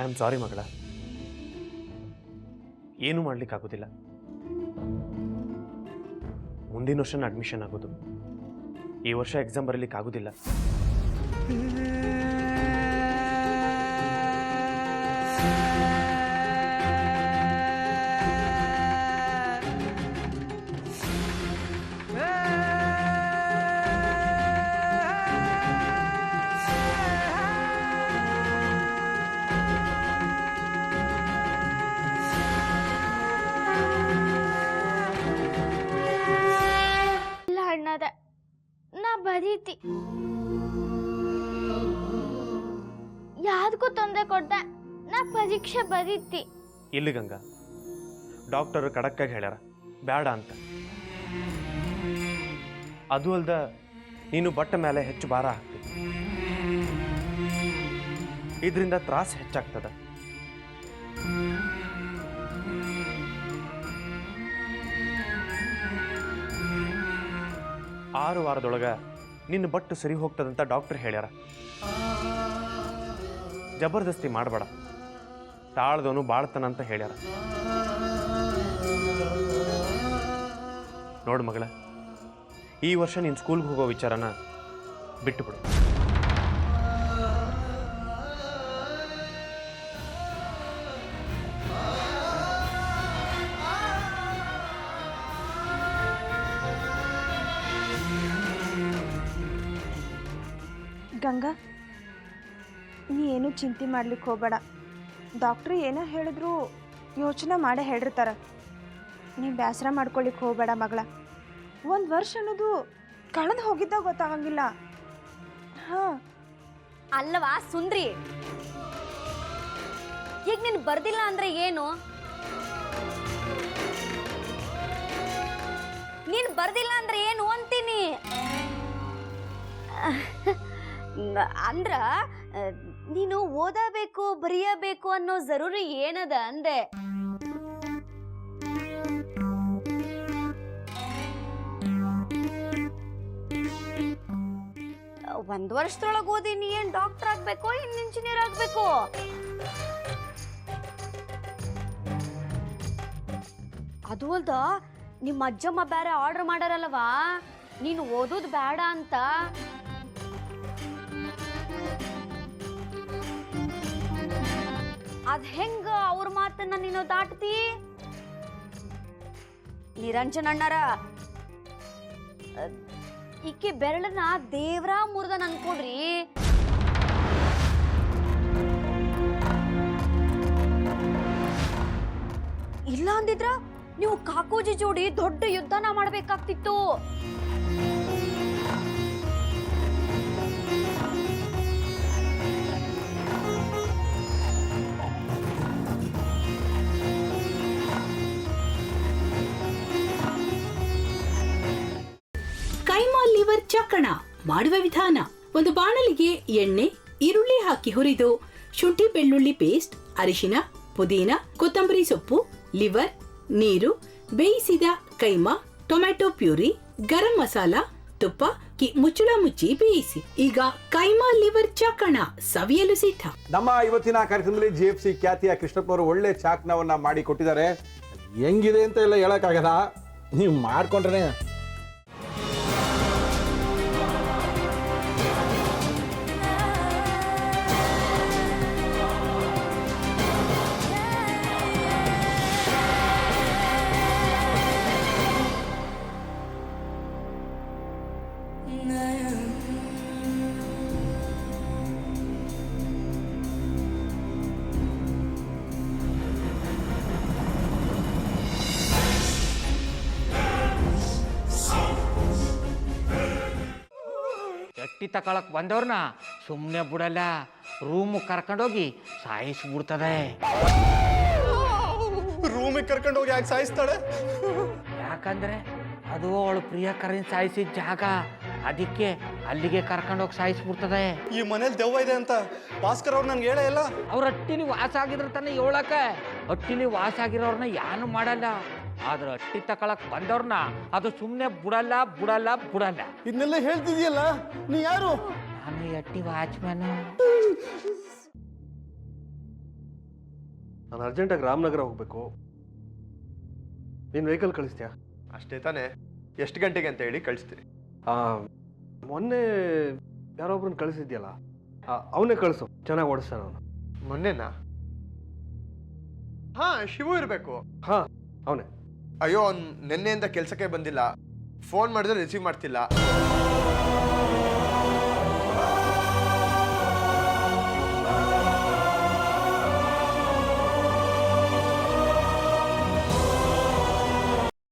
I am sorry ಮಗಳ, ಏನೂ ಮಾಡ್ಲಿಕ್ಕಾಗೋದಿಲ್ಲ. ಮುಂದಿನ ವರ್ಷನ ಅಡ್ಮಿಷನ್ ಆಗೋದು, ಈ ವರ್ಷ ಎಕ್ಸಾಮ್ ಬರಲಿಕ್ಕಾಗೋದಿಲ್ಲ. ನಾ ಬರೀತಿ ಯಾವ್ದಕ್ಕೂ ತೊಂದರೆ ಕೊಡ್ದೆ, ನಾ ಪರೀಕ್ಷೆ ಬರೀತಿ. ಇಲ್ಲಿ ಗಂಗಾ, ಡಾಕ್ಟರ್ ಖಡಕ್ಕಾಗಿ ಹೇಳ್ಯಾರ ಬೇಡ ಅಂತ. ಅದು ಅಲ್ದ ನೀನು ಬಟ್ಟ ಮೇಲೆ ಹೆಚ್ಚು ಭಾರ ಹಾಕ್ತಿ, ಇದರಿಂದ ತ್ರಾಸ ಹೆಚ್ಚಾಗ್ತದ. ಆರು ವಾರದೊಳಗ ನಿನ್ನ ಬಟ್ಟು ಸರಿ ಹೋಗ್ತದಂತ ಡಾಕ್ಟರ್ ಹೇಳ್ಯಾರ. ಜಬರ್ದಸ್ತಿ ಮಾಡಬೇಡ, ತಾಳ್ದವನು ಬಾಳ್ತಾನಂತ ಹೇಳ್ಯಾರ. ನೋಡು ಮಗಳ, ಈ ವರ್ಷ ನೀನು ಸ್ಕೂಲ್ಗೆ ಹೋಗೋ ವಿಚಾರನ ಬಿಟ್ಟುಬಿಡು. ಗಂಗಾ, ನೀ ಏನು ಚಿಂತೆ ಮಾಡ್ಲಿಕ್ಕೆ ಹೋಗಬೇಡ. ಡಾಕ್ಟ್ರು ಏನೋ ಹೇಳಿದ್ರು ಯೋಚನೆ ಮಾಡೇ ಹೇಳಿರ್ತಾರ. ನೀ ಬೇಸರ ಮಾಡ್ಕೊಳ್ಲಿಕ್ಕೆ ಹೋಗಬೇಡ ಮಗಳ. ಒಂದು ವರ್ಷ ಅನ್ನೋದು ಕಳೆದು ಹೋಗಿದ್ದಾಗ ಗೊತ್ತಾಗಂಗಿಲ್ಲ. ಹಾಂ ಅಲ್ಲವಾ ಸುಂದ್ರಿ, ಈಗ ನೀನು ಬರ್ದಿಲ್ಲ ಅಂದ್ರೆ ಏನು? ನೀನು ಬರ್ದಿಲ್ಲ ಅಂದ್ರೆ ಏನು ಅಂತೀನಿ. ಅಂದ್ರ ನೀನು ಓದಬೇಕು ಬರೆಯಬೇಕು ಅನ್ನೋ ಜರೂರಿ ಏನದ ಅಂದೆ. ಒಂದ್ ವರ್ಷದೊಳಗೆ ಓದಿ ನೀ ಏನ್ ಡಾಕ್ಟರ್ ಆಗ್ಬೇಕು, ಇನ್ ಇಂಜಿನಿಯರ್ ಆಗ್ಬೇಕು? ಅದು ಅಲ್ದ ನಿಮ್ಮ ಅಜ್ಜಮ್ಮ ಬೇರೆ ಆರ್ಡರ್ ಮಾಡಾರಲ್ವಾ, ನೀನು ಓದೋದು ಬೇಡ ಅಂತ. ಅದ್ ಹೆಂಗ ಅವ್ರ ಮಾತನ್ನ ನೀನು ದಾಟ್ತಿ? ನಿರಂಜನ್ ಅಣ್ಣಾರ ಈಕೆ ಬೆರಳನ್ನ ದೇವ್ರ ಮುರ್ದನ್ ಅನ್ಕೊಡ್ರಿ. ಇಲ್ಲ ಅಂದಿದ್ರ ನೀವು ಕಾಕೋಜಿ ಜೋಡಿ ದೊಡ್ಡ ಯುದ್ಧನ ಮಾಡ್ಬೇಕಾಗ್ತಿತ್ತು. ಕೈಮಾ ಲಿವರ್ ಚಕ್ಕಣ ಮಾಡುವ ವಿಧಾನ: ಒಂದು ಬಾಣಲಿಗೆ ಎಣ್ಣೆ, ಈರುಳ್ಳಿ ಹಾಕಿ ಹುರಿದು ಶುಂಠಿ ಬೆಳ್ಳುಳ್ಳಿ ಪೇಸ್ಟ್, ಅರಿಶಿನ, ಪುದೀನ, ಕೊತ್ತಂಬರಿ ಸೊಪ್ಪು, ಲಿವರ್, ನೀರು, ಬೇಯಿಸಿದ ಕೈಮಾ, ಟೊಮ್ಯಾಟೊ ಪ್ಯೂರಿ, ಗರಂ ಮಸಾಲ, ತುಪ್ಪ ಮುಚ್ಚಳ ಮುಚ್ಚಿ ಬೇಯಿಸಿ. ಈಗ ಕೈಮಾ ಲಿವರ್ ಚಾಕಣ ಸವಿಯಲು ಸಿದ್ಧ. ನಮ್ಮ ಇವತ್ತಿನ ಕಾರ್ಯಕ್ರಮದಲ್ಲಿ GFC ಖ್ಯಾತಿಯ ಕೃಷ್ಣಪ್ಪನವರು ಒಳ್ಳೆ ಚಾಕ್ನವನ್ನ ಮಾಡಿ ಕೊಟ್ಟಿದ್ದಾರೆ. ಹೆಂಗಿದೆ ಅಂತ ಎಲ್ಲ ಹೇಳಕ್ಕಾಗಲ್ಲ, ನೀವು ಮಾಡ್ಕೊಂಡ್ರೆ. ಎಟ್ಟಿ ತಕೊಳಕ್ ಬಂದವ್ರನ್ನ ಸುಮ್ಮನೆ ಬಿಡಲ್ಲ, ರೂಮ್ ಕರ್ಕೊಂಡೋಗಿ ಸಾಯಿಸ್ಬಿಡ್ತದೆ. ರೂಮಿಗೆ ಕರ್ಕೊಂಡೋಗಿ ಯಾಕೆ ಸಾಯಿಸ್ತಾಳೆ? ಯಾಕಂದ್ರೆ ಅದು ಅವಳು ಪ್ರಿಯಕರನ್ ಸಾಯಿಸಿದ ಜಾಗ, ಅದಕ್ಕೆ ಅಲ್ಲಿಗೆ ಕರ್ಕೊಂಡೋಗಿ ಸಾಯಿಸ್ಬಿಡ್ತದೆ. ಈ ಮನೇಲಿ ದೆವ್ವ ಇದೆ ಅಂತ ಭಾಸ್ಕರ್ ಅವ್ರು ನನ್ಗೆ ಹೇಳೇ ಇಲ್ಲ. ಅವ್ರ ಹಟ್ಟಿಲಿ ವಾಸ ಆಗಿದ್ರ ತಾನೆ ಹೇಳಕ. ಹಟ್ಟಿಲಿ ವಾಸ ಆಗಿರೋರ್ನ ಯಾನು ಮಾಡಲ್ಲ, ಆದ್ರೆ ಹಟ್ಟಿ ತಕೊಳಕ್ ಬಂದವ್ರನ್ನ ಅದು ಸುಮ್ಮನೆ ಬಿಡಲ್ಲ ಬಿಡಲ್ಲ ಬಿಡಲ್ಲ. ಇದನ್ನೆಲ್ಲ ಹೇಳ್ತಿದ್ಯಲ್ಲ, ನೀ ಯಾರು? ನಾನು ಹಟ್ಟಿ ವಾಚ್ಮ್ಯಾನು. ನಾನು ಅರ್ಜೆಂಟಾಗಿ ರಾಮನಗರ ಹೋಗಬೇಕು. ನೀನು ವೆಹಿಕಲ್ ಕಳಿಸ್ತೀಯಾ? ಅಷ್ಟೇ ತಾನೇ, ಎಷ್ಟು ಗಂಟೆಗೆ ಅಂತ ಹೇಳಿ ಕಳಿಸ್ತೀನಿ. ಮೊನ್ನೆ ಯಾರೊಬ್ರನ್ನ ಕಳಿಸಿದ್ಯಲ್ಲ, ಅವನೇ ಕಳಿಸು, ಚೆನ್ನಾಗಿ ಓಡಿಸ್ತಾನೆ ಅವನು. ಮೊನ್ನೆನಾ? ಹಾಂ, ಶಿವು ಇರಬೇಕು. ಹಾಂ, ಅವನೇ. ಅಯ್ಯೋ, ಅವ್ನು ನಿನ್ನೆಯಿಂದ ಕೆಲಸಕ್ಕೆ ಬಂದಿಲ್ಲ. ಫೋನ್ ಮಾಡಿದ್ರೆ ರಿಸೀವ್ ಮಾಡ್ತಿಲ್ಲ.